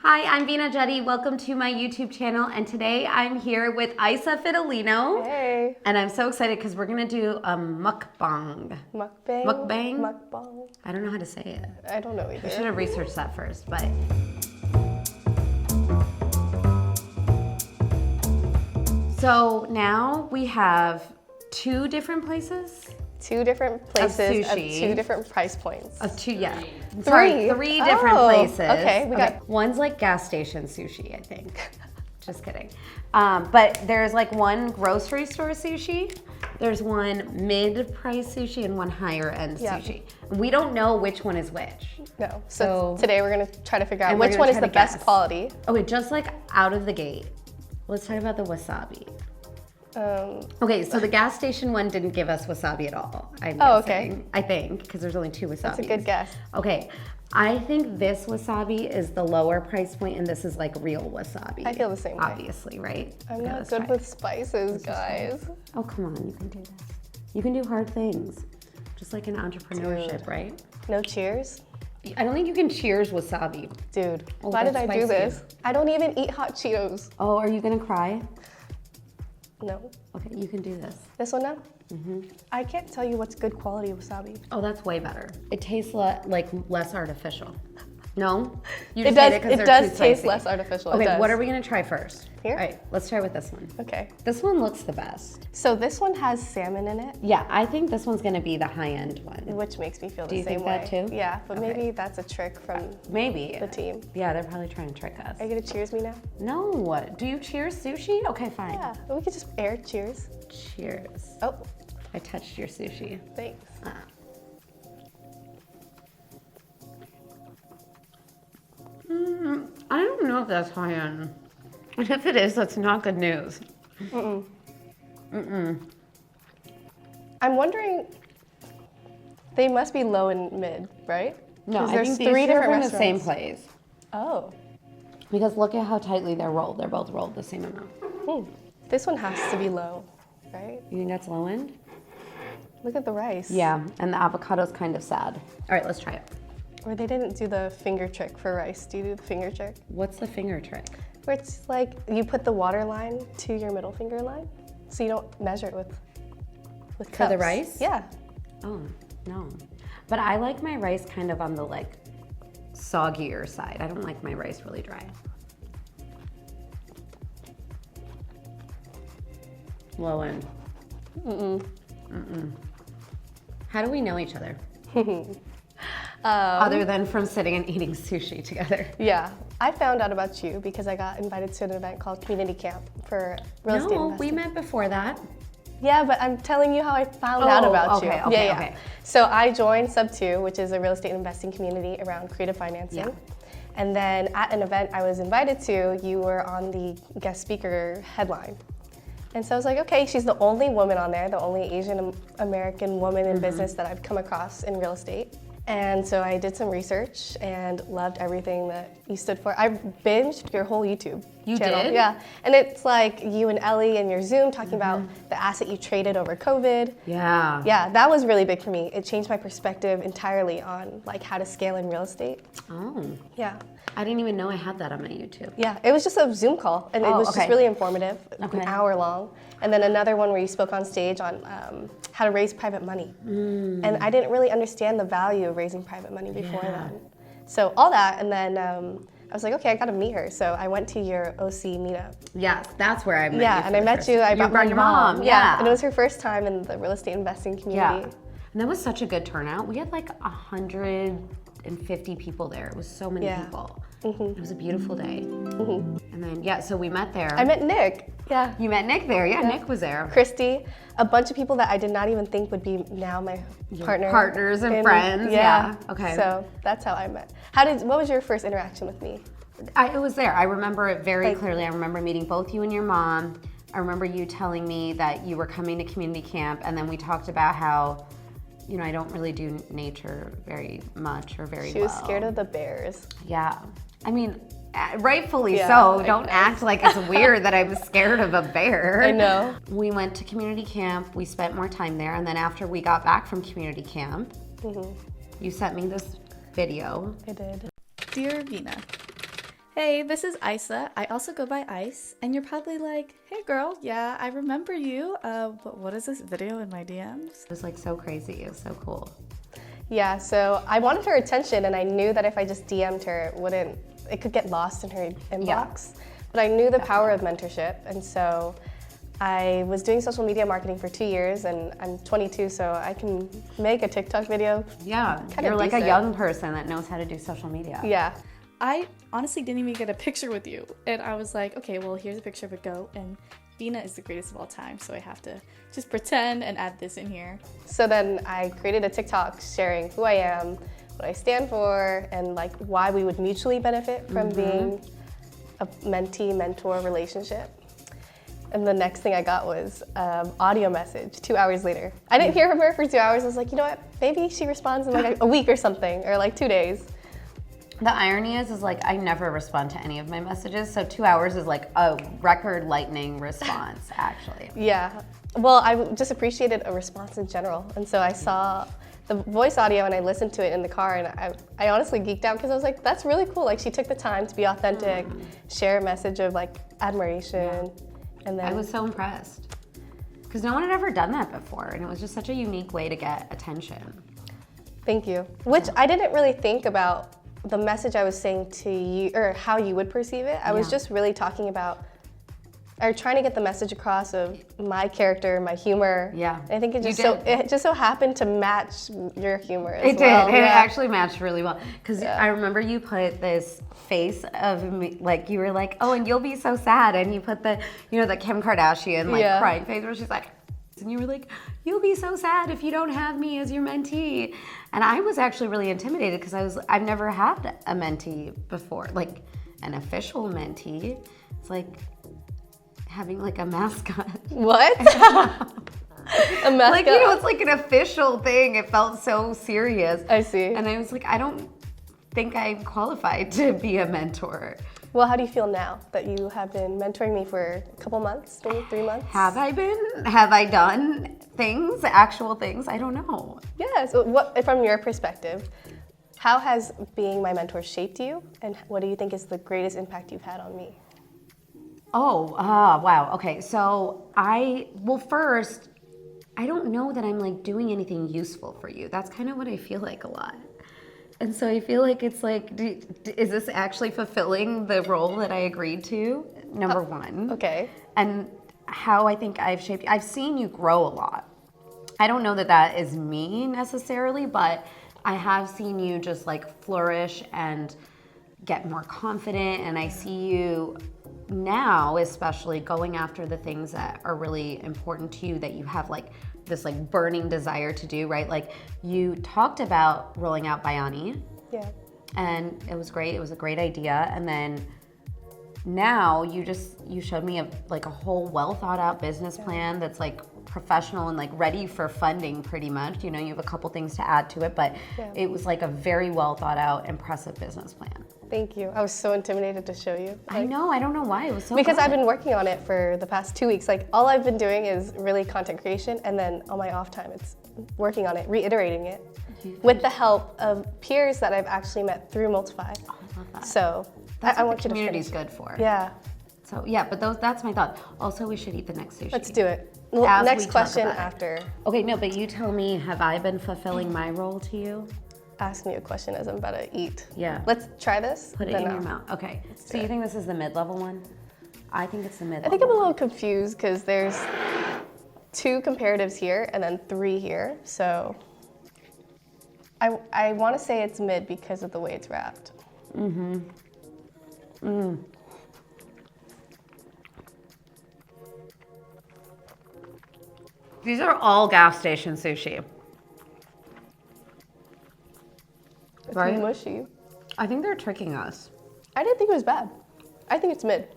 Hi, I'm Veena Jetti. Welcome to my YouTube channel, and today I'm here with Fidelino. Hey. And I'm so excited because we're gonna do a mukbang. Mukbang? Mukbang? Mukbang? I don't know how to say it. I don't know either. I should have researched that first, but. So now we have two different places. Two different places of sushi. at two different price points. Three different places. Okay, we got one's like gas station sushi, I think. Just kidding. But there's like one grocery store sushi, there's one mid-price sushi, and one higher-end sushi. We don't know which one is which. No. So today we're gonna try to figure out which one is the best quality. Okay, just like out of the gate, let's talk about the wasabi. Okay, so the gas station one didn't give us wasabi at all. I'm guessing. I think, because there's only two wasabis. That's a good guess. Okay, I think this wasabi is the lower price point, and this is like real wasabi. I feel the same way. Obviously, right? I'm not good with spices, guys. Oh, come on, you can do this. You can do hard things, just like in entrepreneurship, right? No cheers? I don't think you can cheers wasabi. Dude, why did I do this? I don't even eat hot Cheetos. Oh, are you gonna cry? No. Okay, you can do this. This one now? Mm-hmm. I can't tell you what's good quality wasabi. Oh, that's way better. It tastes like less artificial. No? You It does taste less artificial. Okay, what are we gonna try first? Here? All right, let's try with this one. Okay. This one looks the best. So this one has salmon in it. Yeah, I think this one's gonna be the high-end one. Which makes me feel Do the you same think way. that too? Yeah, but maybe that's a trick from Maybe. the team. Yeah, they're probably trying to trick us. Are you gonna cheers me now? No, do you cheers sushi? Okay, fine. Yeah, we could just air cheers. Cheers. Oh, I touched your sushi. thanks. I don't know if that's high-end. And if it is, that's not good news. I'm wondering, they must be low and mid, right? No, I there's think these three are different from restaurants. the same place. Oh. Because look at how tightly they're rolled. They're both rolled the same amount. This one has to be low, right? You think that's low end? Look at the rice. Yeah, and the avocado's kind of sad. All right, let's try it. Or they didn't do the finger trick for rice. Do you do the finger trick? What's the finger trick? Where it's like you put the water line to your middle finger line, so you don't measure it with cups. For the rice? Yeah. Oh, no. But I like my rice kind of on the like soggier side. I don't like my rice really dry. Low end. How do we know each other? Other than from sitting and eating sushi together. Yeah. I found out about you because I got invited to an event called Community Camp for real estate investing. No, we met before that. Yeah, but I'm telling you how I found out about you. Okay. So I joined Sub 2, which is a real estate investing community around creative financing. Yeah. And then at an event I was invited to, you were on the guest speaker headline. And so I was like, okay, she's the only woman on there, the only Asian American woman in business that I've come across in real estate. And so I did some research and loved everything that you stood for. I binged your whole YouTube channel. Did? Yeah. And it's like you and Ellie and your Zoom talking about the asset you traded over COVID. Yeah. Yeah, that was really big for me. It changed my perspective entirely on like how to scale in real estate. Oh. Yeah. I didn't even know I had that on my YouTube. Yeah, it was just a Zoom call, and it was just really informative, an hour long. And then another one where you spoke on stage on how to raise private money. And I didn't really understand the value of raising private money before then. So all that, and then I was like, okay, I gotta meet her. So I went to your OC meetup. Yes, that's where I met you. Yeah, and I met you, I brought your mom. Yeah, and it was her first time in the real estate investing community. Yeah, and that was such a good turnout. We had like 150 people there. It was so many people. It was a beautiful day. And then, so we met there. I met Nick. Yeah. You met Nick there. Yeah, Nick was there. Christy, a bunch of people that I did not even think would be now my partners and friends. Yeah. Okay. So that's how I met. What was your first interaction with me? It was there. I remember it very clearly. I remember meeting both you and your mom. I remember you telling me that you were coming to community camp, and then we talked about how, you know, I don't really do nature very much or very well. She was scared of the bears. Yeah. I mean, rightfully so. Don't act like it's weird that I was scared of a bear. I know. We went to community camp. We spent more time there. And then after we got back from community camp, you sent me this video. I did. Dear Veena, Hey, this is Isa. I also go by Ice, and you're probably like, hey girl, yeah, I remember you. What is this video in my DMs? It was like so crazy, it was so cool. Yeah, so I wanted her attention, and I knew that if I just DM'd her, it could get lost in her inbox. Yeah. But I knew the power of mentorship, and so I was doing social media marketing for 2 years, and I'm 22, so I can make a TikTok video. Yeah, you're like a young person that knows how to do social media. Yeah. I honestly didn't even get a picture with you. And I was like, okay, well, here's a picture of a goat, and Veena is the greatest of all time, so I have to just pretend and add this in here. So then I created a TikTok sharing who I am, what I stand for, and like why we would mutually benefit from being a mentee-mentor relationship. And the next thing I got was audio message 2 hours later. I didn't hear from her for 2 hours. I was like, you know what? Maybe she responds in like a week or something, or like 2 days. The irony is like I never respond to any of my messages, so 2 hours is like a record lightning response, actually. Yeah. Well, I just appreciated a response in general, and so I saw the voice audio and I listened to it in the car, and I honestly geeked out because I was like, that's really cool. Like she took the time to be authentic, share a message of like admiration, and then I was so impressed because no one had ever done that before, and it was just such a unique way to get attention. Thank you. Which I didn't really think about the message I was saying to you, or how you would perceive it. I was just really talking about, or trying to get the message across of my character, my humor. Yeah. I think it just so happened to match your humor as It well. did. It actually matched really well. Because Yeah. I remember you put this face of me, like you were like, oh, and you'll be so sad. And you put the, the Kim Kardashian like crying face where she's like, and you were like, you'll be so sad if you don't have me as your mentee. And I was actually really intimidated because I've never had a mentee before, like an official mentee. It's like having like a mascot. What? A mascot? Like, it's like an official thing. It felt so serious. I see. And I was like, I don't think I'm qualified to be a mentor. Well, how do you feel now that you have been mentoring me for a couple months, maybe 3 months? Have I been? Have I done things, actual things? I don't know. Yeah, so from your perspective, how has being my mentor shaped you, and what do you think is the greatest impact you've had on me? Wow. Okay, so first, I don't know that I'm like doing anything useful for you. That's kind of what I feel like a lot. And so I feel like it's like, is this actually fulfilling the role that I agreed to? Number one. Okay. And how I think I've shaped you. I've seen you grow a lot. I don't know that that is me necessarily, but I have seen you just like flourish and get more confident. And I see you now, especially going after the things that are really important to you, that you have like this like burning desire to do, right? Like you talked about rolling out Bayani. Yeah. And it was great. It was a great idea. And then now you showed me a whole well thought out business plan that's like professional and like ready for funding pretty much. You have a couple things to add to it, but it was like a very well thought out, impressive business plan. Thank you. I was so intimidated to show you. I know. I don't know why. It was so because good. I've been working on it for the past 2 weeks. Like all I've been doing is really content creation, and then on my off time, it's working on it, reiterating it, with the help of peers that I've actually met through MultiFi. Oh, I love that. So that's I what want the you to community's finish. good for. Yeah. So yeah, but that's my thought. Also, we should eat the next sushi. Let's do it. Well, As next we question talk about it. after. Okay, no, but you tell me, have I been fulfilling my role to you? Ask me a question as I'm about to eat. Yeah. Let's try this. Put it then in your mouth. Okay. So you think this is the mid-level one? I think it's the mid-level. I think I'm a little confused because there's 2 comparatives here and then 3 here. So I want to say it's mid because of the way it's wrapped. Mm-hmm. Mm. These are all gas station sushi. It's Right? mushy. I think they're tricking us. I didn't think it was bad. I think it's mid.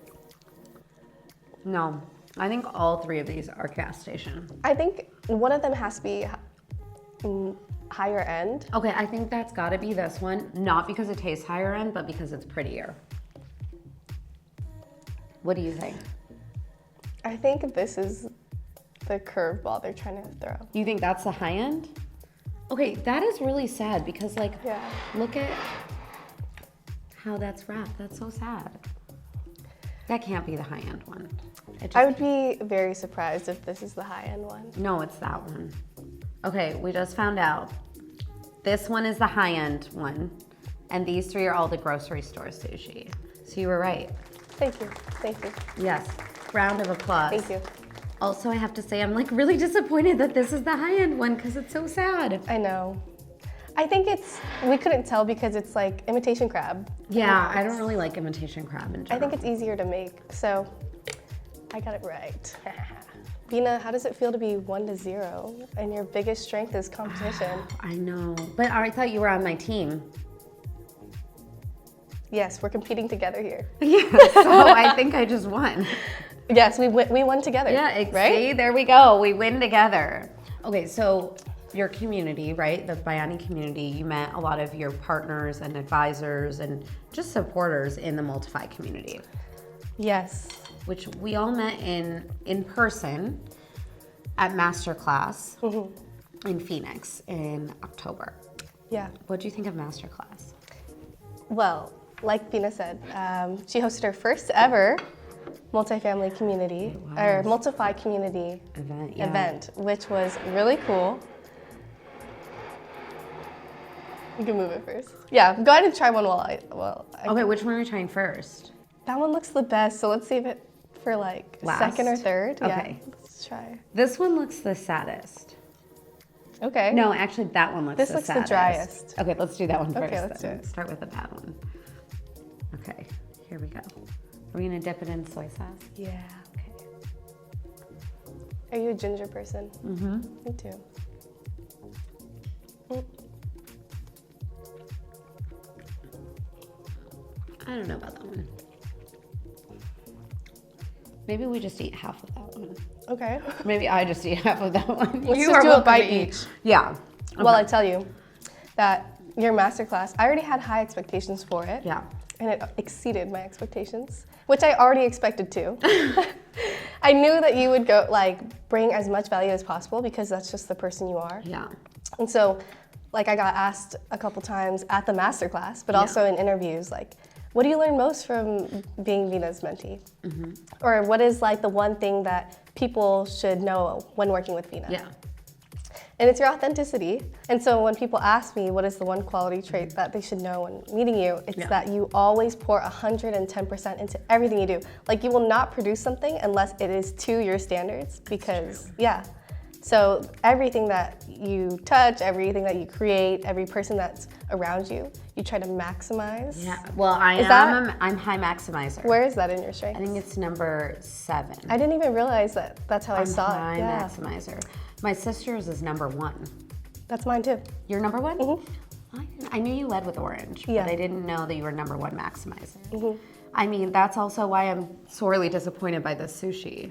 No, I think all 3 of these are gas station. I think one of them has to be higher end. Okay, I think that's gotta be this one. Not because it tastes higher end, but because it's prettier. What do you think? I think this is the curveball they're trying to throw. You think that's the high end? Okay, that is really sad because like, Yeah. look at how that's wrapped. That's so sad. That can't be the high-end one. I would be very surprised if this is the high-end one. No, it's that one. Okay, we just found out. This one is the high-end one, and these 3 are all the grocery store sushi. So you were right. Thank you. Thank you. Yes. Round of applause. Thank you. Also, I have to say, I'm like really disappointed that this is the high-end one because it's so sad. I know. I think we couldn't tell because it's like imitation crab. Yeah, I don't really like imitation crab in general. I think it's easier to make, so I got it right. Veena, how does it feel to be 1-0 and your biggest strength is competition? I know, but I thought you were on my team. Yes, we're competing together here. Yeah, so I think I just won. Yes, we won together. Yeah, right? See, there we go. We win together. Okay, so your community, right? The Bayani community, you met a lot of your partners and advisors and just supporters in the MultiFi community. Yes. Which we all met in person at Masterclass in Phoenix in October. Yeah. What do you think of Masterclass? Well, like Veena said, she hosted her first ever multifamily community, or MultiFi community event, which was really cool. You can move it first. Yeah, go ahead and try one Okay, which one are we trying first? That one looks the best, so let's save it for like Last? second or third. Okay. Yeah, let's try. This one looks the saddest. Okay. No, actually that one looks This the looks saddest. the driest. Okay, let's do that one first. Okay, let's then. do it. Start with the bad one. Okay, here we go. Are we gonna dip it in soy sauce? Yeah. Okay. Are you a ginger person? Mm-hmm. Me too. I don't know about that one. Maybe we just eat half of that one. Okay. Maybe I just eat half of that one. Let's You just are do a welcome bite to eat. each. Yeah. Well, I tell you that your masterclass, I already had high expectations for it. Yeah. And it exceeded my expectations, which I already expected to. I knew that you would go bring as much value as possible because that's just the person you are. Yeah. And so, I got asked a couple times at the masterclass, but also in interviews, what do you learn most from being Veena's mentee? Mm-hmm. Or what is the one thing that people should know when working with Veena? Yeah. And it's your authenticity. And so when people ask me what is the one quality trait that they should know when meeting you, it's that you always pour 110% into everything you do. You will not produce something unless it is to your standards because, So everything that you touch, everything that you create, every person that's around you, you try to maximize. Yeah. Well, I'm high maximizer. Where is that in your strengths? I think it's number 7. I didn't even realize that that's how I saw I'm it. high maximizer. My sister's is number 1. That's mine too. You're number 1? Mm-hmm. I knew you led with orange, but I didn't know that you were number 1 maximizer. Mm-hmm. I mean, that's also why I'm sorely disappointed by this sushi.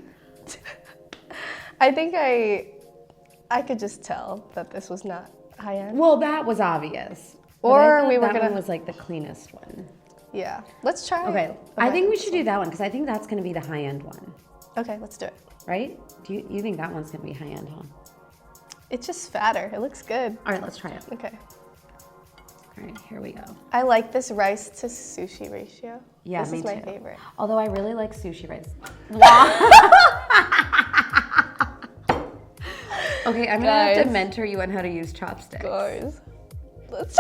I think I could just tell that this was not high end. Well, that was obvious. Or we were that gonna. one was the cleanest one. Yeah, let's try. Okay, I think we should do that one because I think that's going to be the high end one. Okay, let's do it. Right? Do you think that one's going to be high end, huh? It's just fatter. It looks good. All right, let's try it. Okay. All right, here we go. I like this rice to sushi ratio. Yeah, this me is my too. favorite. Although I really like sushi rice. Okay, I'm gonna have to mentor you on how to use chopsticks. Guys, let's.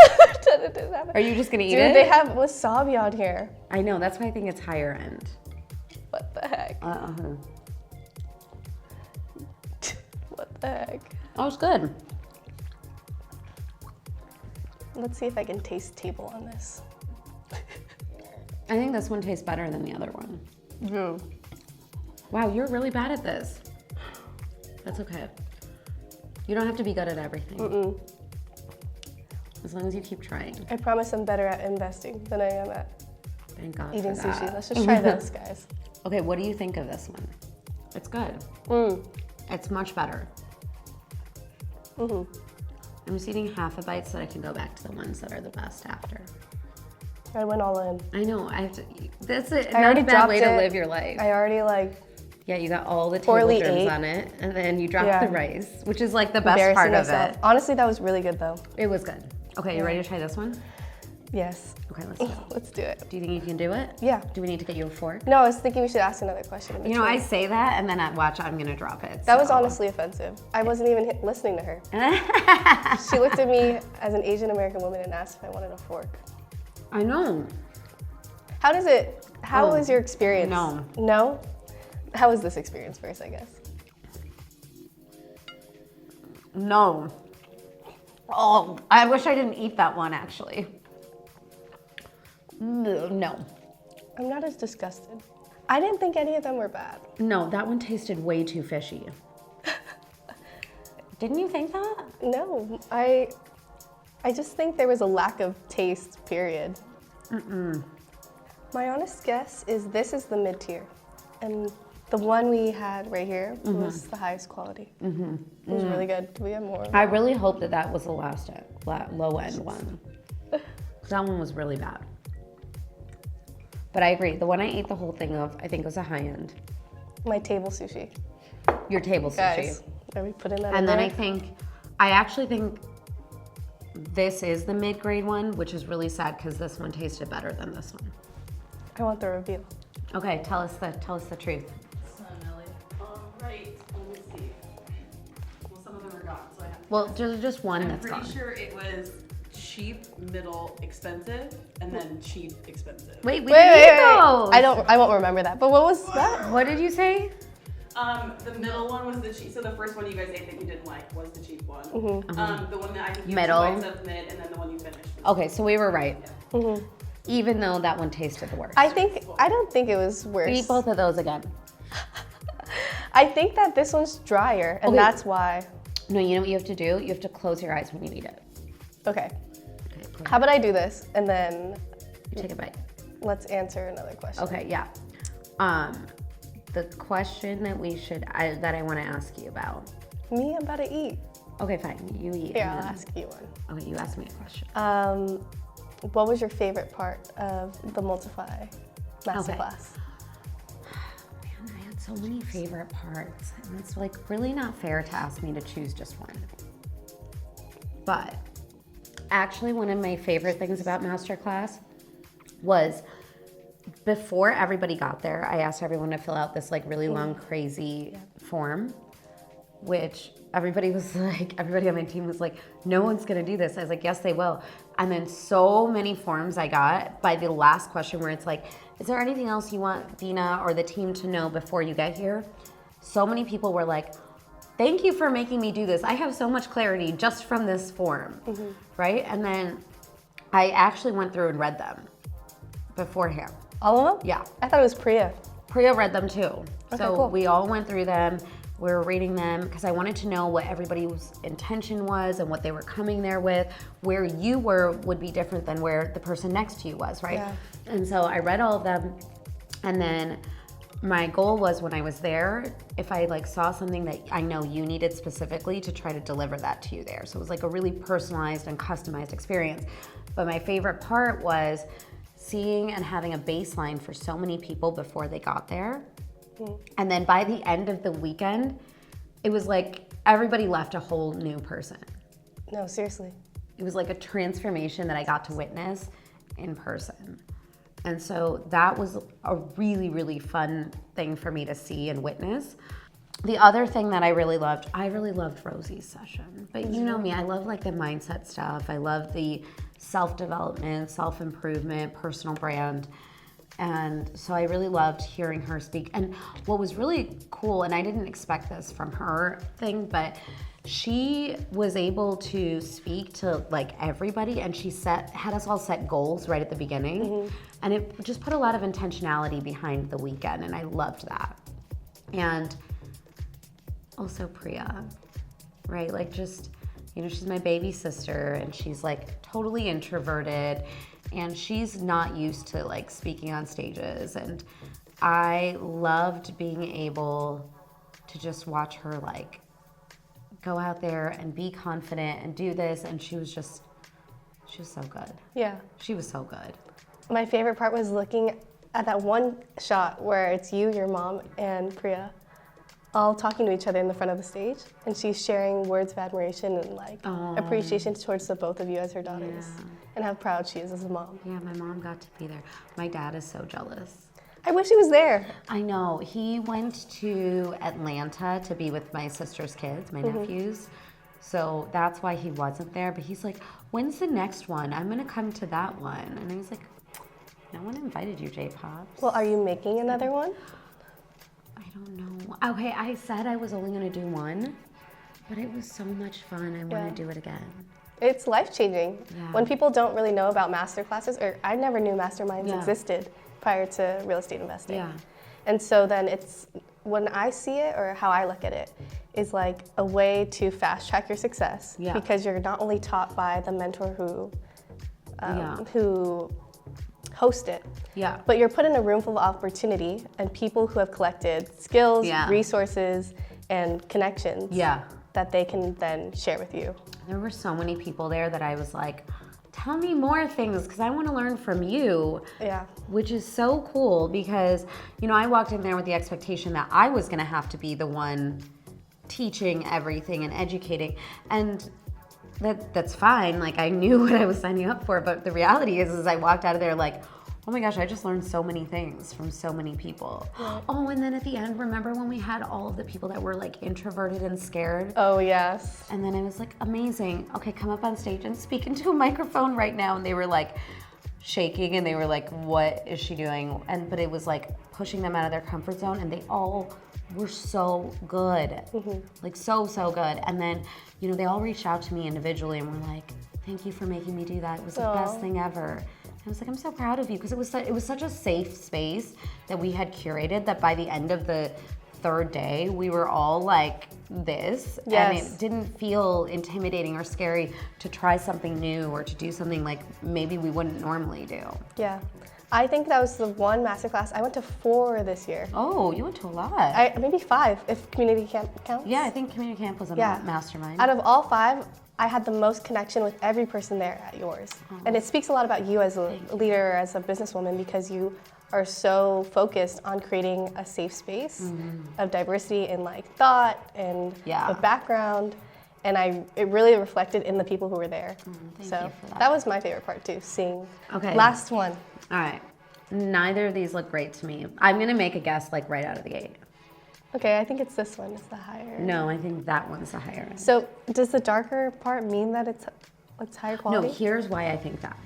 Are you just gonna eat Dude, it? they have wasabi on here. I know, that's why I think it's higher end. What the heck? What the heck? Oh, it's good. Let's see if I can taste table on this. I think this one tastes better than the other one. Yeah. Wow, you're really bad at this. That's okay. You don't have to be good at everything. As long as you keep trying. I promise I'm better at investing than I am at Thank God eating for that. sushi. Let's just try this, guys. Okay, what do you think of this one? It's good. It's much better. I'm just eating half a bite so that I can go back to the ones that are the best after. I went all in. I know. I have to. That's it. I Not already a bad dropped way to it. live your life. I already Yeah, you got all the table poorly germs ate. on it, and then you dropped the rice, which is the best embarrassing part myself. of it. Honestly, that was really good though. It was good. Okay, you ready to try this one? Yes. Okay, let's do it. Let's do it. Do you think you can do it? Yeah. Do we need to get you a fork? No, I was thinking we should ask another question. You know, I say that and then I'm gonna drop it. That was honestly offensive. I wasn't even listening to her. She looked at me as an Asian American woman and asked if I wanted a fork. I know. How was your experience? No. No? How was this experience first, I guess? No. Oh, I wish I didn't eat that one actually. No. I'm not as disgusted. I didn't think any of them were bad. No, that one tasted way too fishy. Didn't you think that? No, I just think there was a lack of taste, period. My honest guess is this is the mid-tier. And the one we had right here was the highest quality. It was really good. Do we have more? I really hope that was the last low-end one. That one was really bad. But I agree. The one I ate the whole thing of, I think was a high-end. My table sushi. Your table sushi. Guys, are we putting that in And there? then I actually think this is the mid-grade one, which is really sad because this one tasted better than this one. I want the review. Okay, tell us the truth. Right, let me see. Well, some of them are gone, so I have to. Well, just one I'm that's pretty gone. sure it was cheap, middle, expensive, and then cheap, expensive. Wait, we didn't eat those. I won't remember that. But what was that? What did you say? The middle one was the cheap. So the first one you guys ate that you didn't like was the cheap one. The one that I think you Middle. had 2 bites of mid, and then the one you finished. Okay, so we were right. Even though that one tasted the worst. I don't think it was worse. Eat both of those again. I think that this one's drier, and Okay. that's why. No, you know what you have to do? You have to close your eyes when you eat it. Okay. Okay, close. How about I do this, and then You take a bite. let's answer another question. Okay, yeah. The question that that I want to ask you about. Me, I'm about to eat. Okay, fine. You eat. Here, and I'll then- ask you one. Okay, you ask me a question. What was your favorite part of the MultiFi Masterclass? Man, I had so many favorite parts, and it's like really not fair to ask me to choose just one. But actually, one of my favorite things about Masterclass was before everybody got there, I asked everyone to fill out this like really long, crazy form, which everybody on my team was like, no one's gonna do this. I was like, yes, they will. And then so many forms I got by the last question where it's like, is there anything else you want Veena or the team to know before you get here? So many people were like, thank you for making me do this. I have so much clarity just from this form, right? And then I actually went through and read them beforehand. All of them? Yeah. I thought it was Priya. Priya read them too. So cool. we all went through them. We were reading them because I wanted to know what everybody's intention was and what they were coming there with. Where you would be different than where the person next to you was, right? Yeah. And so I read all of them, and then my goal was when I was there, if I like saw something that I know you needed specifically, to try to deliver that to you there. So it was like a really personalized and customized experience. But my favorite part was seeing and having a baseline for so many people before they got there. And then by the end of the weekend, it was like everybody left a whole new person. No, seriously. It was like a transformation that I got to witness in person. And so that was a really, really fun thing for me to see and witness. The other thing that I really loved Rosie's session. But you know me, I love like the mindset stuff. I love the self-development, self-improvement, personal brand. And so I really loved hearing her speak. And what was really cool, and I didn't expect this from her thing, but she was able to speak to like everybody, and she had us all set goals right at the beginning. And it just put a lot of intentionality behind the weekend, and I loved that. And also Priya, right? Like just, you know, she's my baby sister, and she's like totally introverted, and she's not used to like speaking on stages. And I loved being able to just watch her like go out there and be confident and do this. And she was so good. Yeah. She was so good. My favorite part was looking at that one shot where it's you, your mom, and Priya. all talking to each other in the front of the stage, and she's sharing words of admiration and like appreciation towards the both of you as her daughters, and how proud she is as a mom. Yeah, my mom got to be there. My dad is so jealous. I wish he was there. I know. He went to Atlanta to be with my sister's kids, my nephews. So that's why he wasn't there. But he's like, when's the next one? I'm going to come to that one. And I was like, no one invited you, J-Pops. Well, are you making another one? I don't know. Okay, I said I was only going to do one, but it was so much fun. I want to do it again. It's life-changing. Yeah. When people don't really know about master classes, or I never knew masterminds existed prior to real estate investing. Yeah. And so then it's, when I see it, or how I look at it, is like a way to fast track your success. Yeah. Because you're not only taught by the mentor who host it, but you're put in a room full of opportunity and people who have collected skills, resources, and connections that they can then share with you. There were so many people there that I was like, tell me more things because I want to learn from you. Yeah. Which is so cool because, you know, I walked in there with the expectation that I was going to have to be the one teaching everything and educating. And that's fine. Like, I knew what I was signing up for. But the reality is I walked out of there like, oh my gosh, I just learned so many things from so many people. Right. Oh, and then at the end, remember when we had all of the people that were like introverted and scared? Oh, yes. And then I was like, amazing. Okay, come up on stage and speak into a microphone right now. And they were like shaking and they were like, what is she doing? But it was like pushing them out of their comfort zone and they all were so good. Like so good. And then, you know, they all reached out to me individually and were like, thank you for making me do that. It was the best thing ever. I was like, I'm so proud of you because it was such a safe space that we had curated that by the end of the third day, we were all like this. And it didn't feel intimidating or scary to try something new or to do something like maybe we wouldn't normally do. Yeah. I think that was the one masterclass. I went to 4 this year. Oh, you went to a lot. Maybe 5 if community camp counts. Yeah, I think community camp was a mastermind. Out of all 5, I had the most connection with every person there at yours. And it speaks a lot about you as a leader, as a businesswoman, because you are so focused on creating a safe space of diversity in like thought and of background. And it really reflected in the people who were there. So that was my favorite part too, seeing. Okay. Last one. All right. Neither of these look great to me. I'm gonna make a guess like right out of the gate. Okay, I think it's this one. It's the higher. No, I think that one's the higher end. So does the darker part mean that it's higher quality? No, here's why I think that.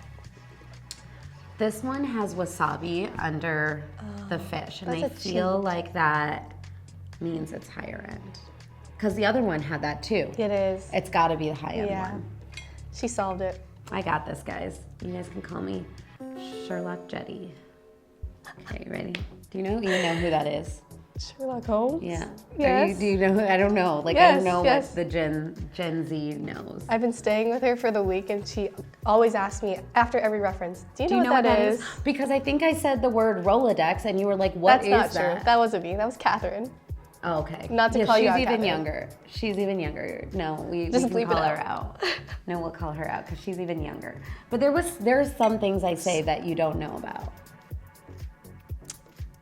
This one has wasabi under the fish, and I feel like that means it's higher end. Because the other one had that too. It is. It's got to be the high end one. She solved it. I got this, guys. You guys can call me Sherlock Jetty. Okay, you ready? Do you know who that is? Sherlock Holmes? Yeah. Yes. Do you know who? I don't know. Like, I don't know what the Gen Z knows. I've been staying with her for the week, and she always asks me after every reference, do you know what that is? Because I think I said the word Rolodex, and you were like, what is that? That's not true. That wasn't me. That was Catherine. Oh, okay. Not to call you out, She's even Catherine. younger. She's even younger. No, we Just can call her out. No, we'll call her out because she's even younger. But there's some things I say that you don't know about.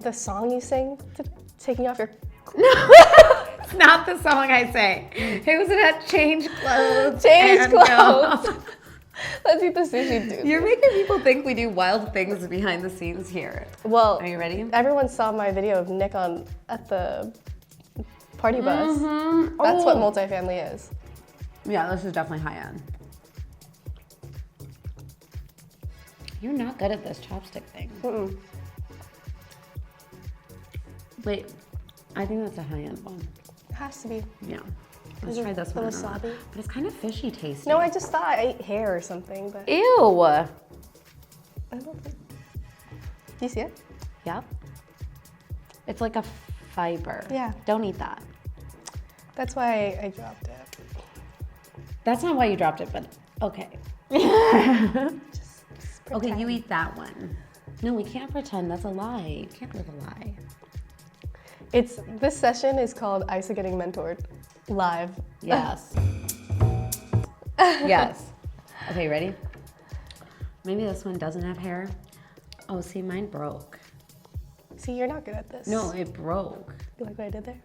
The song you sing to taking off your... It's not the song I say. It was that change clothes. Change clothes. Let's eat the sushi, dude. You're making people think we do wild things behind the scenes here. Well, are you ready? Everyone saw my video of Nick at the party bus. That's what multifamily is. Yeah, this is definitely high end. You're not good at this chopstick thing. Wait, I think that's a high end one. It has to be. Yeah. Let's try this one. Wasabi? But it's kind of fishy tasting. No, I just thought I ate hair or something, but... Ew! I don't think... Do you see it? Yep. It's like a fiber. Yeah. Don't eat that. That's why I dropped it. That's not why you dropped it, but okay. Just okay, you eat that one. No, we can't pretend. That's a lie. You can't live a lie. This session is called Isa Getting Mentored Live. Yes. Yes. Okay, ready? Maybe this one doesn't have hair. Oh, see, mine broke. See, you're not good at this. No, it broke. You like what I did there?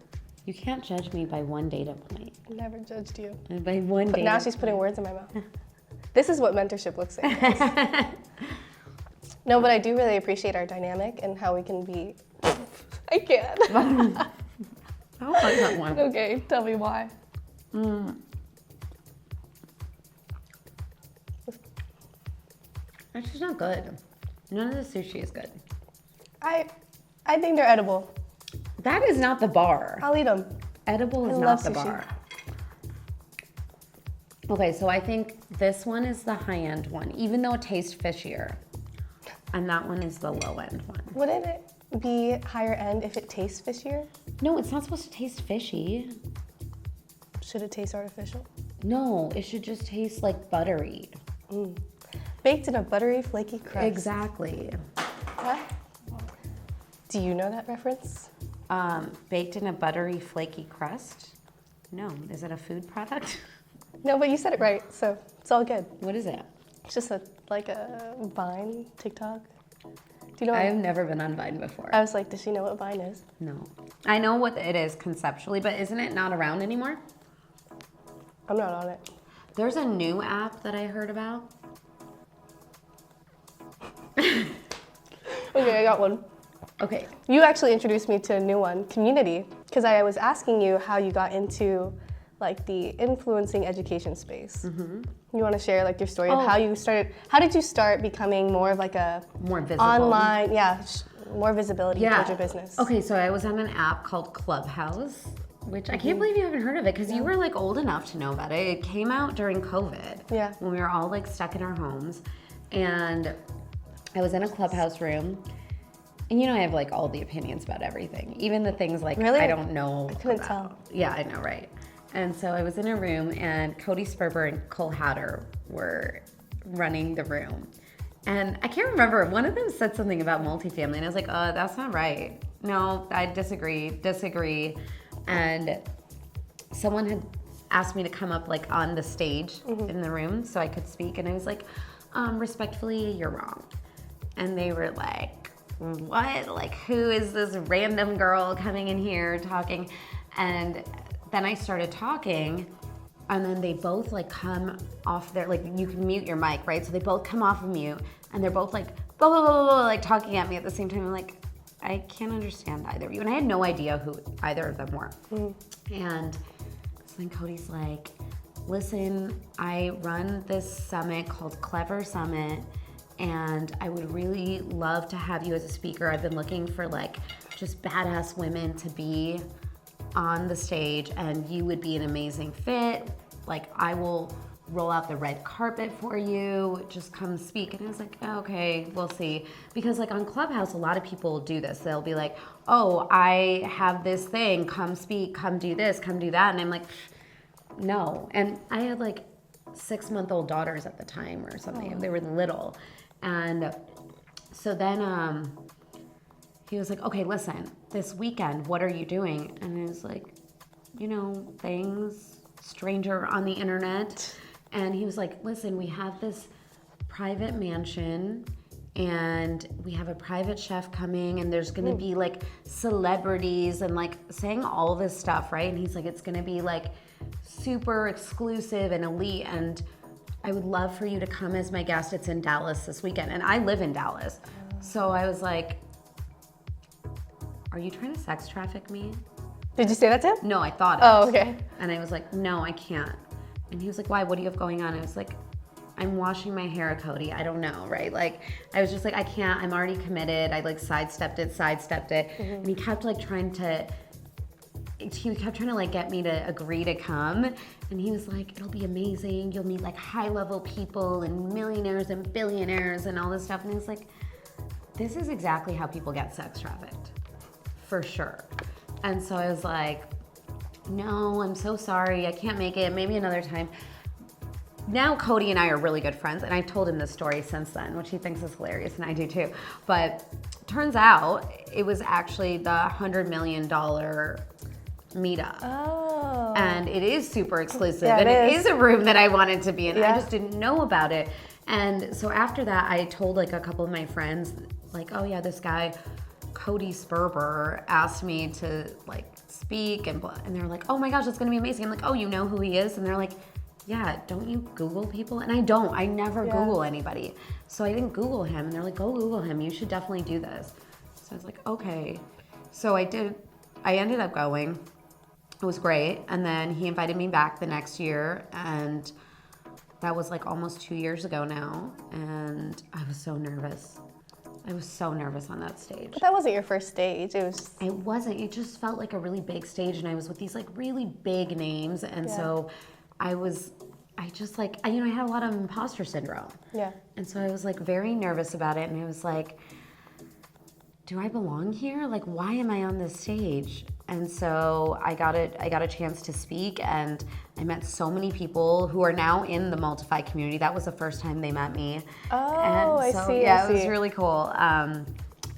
You can't judge me by one data point. Never judged you. And by one But data now she's putting words in my mouth. This is what mentorship looks like, guys. No, but I do really appreciate our dynamic and how we can be. I can't. I don't like that one. Okay, tell me why. It's just not good. None of the sushi is good. I think they're edible. That is not the bar. I'll eat them. Edible is I not love the sushi. bar. Okay, so I think this one is the high-end one, even though it tastes fishier. And that one is the low-end one. Wouldn't it be higher end if it tastes fishier? No, it's not supposed to taste fishy. Should it taste artificial? No, it should just taste like buttery. Baked in a buttery, flaky crust. Exactly. What? Do you know that reference? Baked in a buttery, flaky crust? No, is it a food product? No, but you said it right, so it's all good. What is it? It's just like a Vine, TikTok. Do you know I what? have never been on Vine before. I was like, does she know what Vine is? No. I know what it is conceptually, but isn't it not around anymore? I'm not on it. There's a new app that I heard about. Okay, I got one. Okay. You actually introduced me to a new one, Community, because I was asking you how you got into like the influencing education space. You want to share like your story of how you started? How did you start becoming more of like a More visible. online? More visibility towards your business. Okay, so I was on an app called Clubhouse, which I can't believe you haven't heard of it because you were like old enough to know about it. It came out during COVID. Yeah. When we were all like stuck in our homes. And I was in a Clubhouse room. And you know, I have like all the opinions about everything, even the things like Really? I don't know. I couldn't about. tell. Yeah, I know, right? And so I was in a room, and Cody Sperber and Cole Hatter were running the room. And I can't remember, one of them said something about multifamily, and I was like, that's not right. No, I disagree. And someone had asked me to come up like on the stage in the room so I could speak, and I was like, respectfully, you're wrong. And they were like, what? Like, who is this random girl coming in here talking? And then I started talking, and then they both like come off their, like you can mute your mic, right? So they both come off of mute, and they're both like, blah, blah, blah, blah, like talking at me at the same time. I'm like, I can't understand either of you. And I had no idea who either of them were. And so then Cody's like, listen, I run this summit called Clever Summit, and I would really love to have you as a speaker. I've been looking for like just badass women to be on the stage, and you would be an amazing fit. Like, I will roll out the red carpet for you, just come speak. And I was like, okay, we'll see. Because like on Clubhouse, a lot of people do this. They'll be like, oh, I have this thing, come speak, come do this, come do that. And I'm like, no. And I had like 6-month-old daughters at the time or something. They were little. And so then he was like, okay, listen, this weekend, what are you doing? And I was like, you know, things, stranger on the internet. And he was like, listen, we have this private mansion, and we have a private chef coming, and there's gonna be like celebrities, and like saying all this stuff, right? And he's like, it's gonna be like super exclusive and elite, and I would love for you to come as my guest. It's in Dallas this weekend. And I live in Dallas. So I was like, are you trying to sex traffic me? Did you say that to him? No, I thought it. Oh, okay. And I was like, no, I can't. And he was like, why? What do you have going on? I was like, I'm washing my hair, Cody. I don't know, right? Like, I was just like, I can't. I'm already committed. I like sidestepped it. And he kept like trying to like get me to agree to come. And he was like, it'll be amazing. You'll meet like high level people and millionaires and billionaires and all this stuff. And I was like, this is exactly how people get sex trafficked, for sure. And so I was like, no, I'm so sorry. I can't make it. Maybe another time. Now Cody and I are really good friends, and I've told him this story since then, which he thinks is hilarious, and I do too. But turns out it was actually the $100 million meetup. Oh. And it is super exclusive, Yeah, and it is. is a room that I wanted to be in. Yeah. I just didn't know about it. And so after that, I told like a couple of my friends, like, oh yeah, this guy, Cody Sperber asked me to like speak and they were like, oh my gosh, it's gonna be amazing. I'm like, oh, you know who he is? And they're like, yeah, don't you Google people? And I never Google anybody. So I didn't Google him and they're like, go Google him. You should definitely do this. So I was like, okay. So I ended up going. It was great. And then he invited me back the next year and that was like almost 2 years ago now. And I was so nervous. I was so nervous on that stage. But that wasn't your first stage. It wasn't. It just felt like a really big stage and I was with these like really big names. And so I had a lot of imposter syndrome. Yeah. And so I was like very nervous about it. And I was like, do I belong here? Like, why am I on this stage? And so I got a chance to speak and I met so many people who are now in the MultiFi community. That was the first time they met me. Oh, and so, I see. Yeah, it was really cool.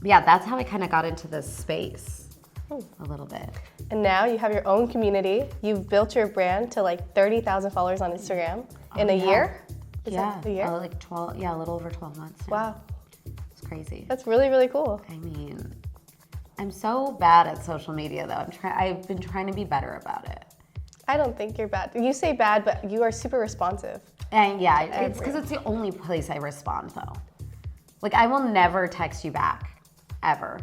Yeah, that's how I kind of got into this space a little bit. And now you have your own community. You've built your brand to like 30,000 followers on Instagram in a year? Is that a year? Like 12, a little over 12 months now. Wow. It's crazy. That's really, really cool. I mean, I'm so bad at social media though. I've been trying to be better about it. I don't think you're bad. You say bad, but you are super responsive. And yeah, it's because it's the only place I respond though. Like I will never text you back, ever.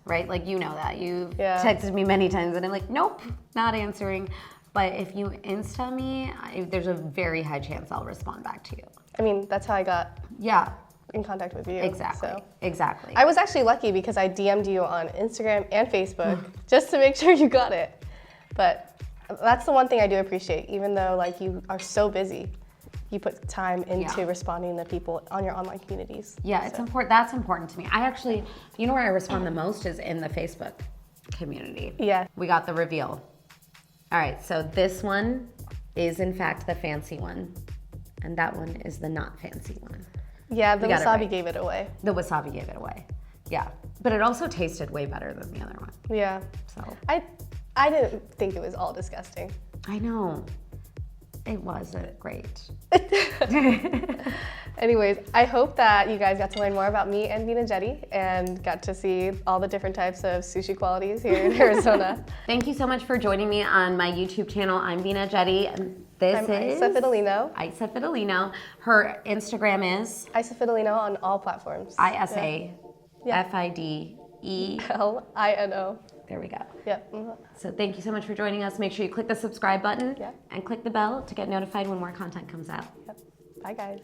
Right? Like you know that. You texted me many times and I'm like, nope, not answering. But if you Insta me, there's a very high chance I'll respond back to you. I mean, that's how I got in contact with you. Exactly. So. Exactly. I was actually lucky because I DM'd you on Instagram and Facebook just to make sure you got it. But that's the one thing I do appreciate, even though like you are so busy. You put time into responding to people on your online communities. Yeah, it's important. That's important to me. I actually, you know where I respond the most is in the Facebook community. Yeah. We got the reveal. All right, so this one is in fact the fancy one, and that one is the not fancy one. Yeah, the wasabi gave it away. The wasabi gave it away. Yeah, but it also tasted way better than the other one. Yeah. So I didn't think it was all disgusting. I know. It wasn't great. Anyways, I hope that you guys got to learn more about me and Veena Jetti and got to see all the different types of sushi qualities here in Arizona. Thank you so much for joining me on my YouTube channel. I'm Veena Jetti, and I'm Isa Fidelino. Isa Fidelino. Her Instagram is? Isa Fidelino on all platforms. ISA FIDE LINO. There we go. Yep. So thank you so much for joining us. Make sure you click the subscribe button Yep. and click the bell to get notified when more content comes out. Yep. Bye, guys.